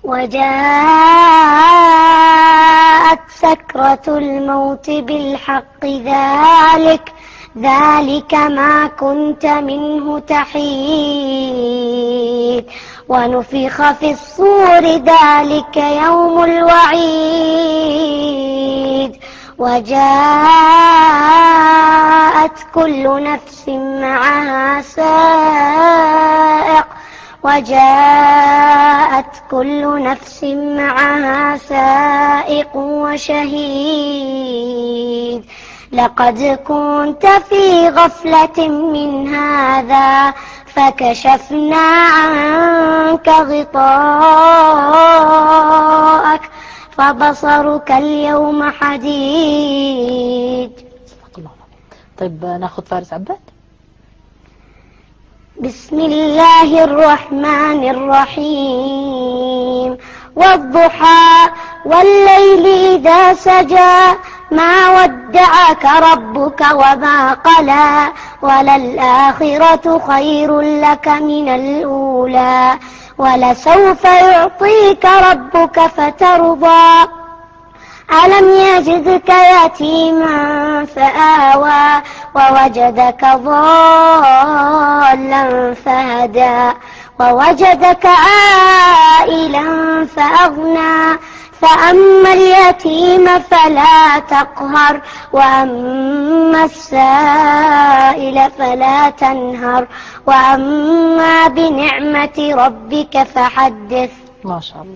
وجاءت سكرة الموت بالحق ذلك ما كنت منه تحيد ونفخ في الصور ذلك يوم الوعيد وجاءت كل نفس معها سائق وشهيد لقد كنت في غفلة من هذا فكشفنا عنك غطاءك فبصرك اليوم حديد. طيب ناخذ فارس عباد. بسم الله الرحمن الرحيم والضحى والليل إذا سجى ما ودعك ربك وما قلى وللآخرة خير لك من الأولى ولسوف يعطيك ربك فترضى ألم يجدك يتيما فآوى ووجدك ضالا فهدى ووجدك عائلا فأغنى فأما اليتيم فلا تقهر وأما السائل فلا تنهر وأما بنعمة ربك فحدث. ما شاء الله.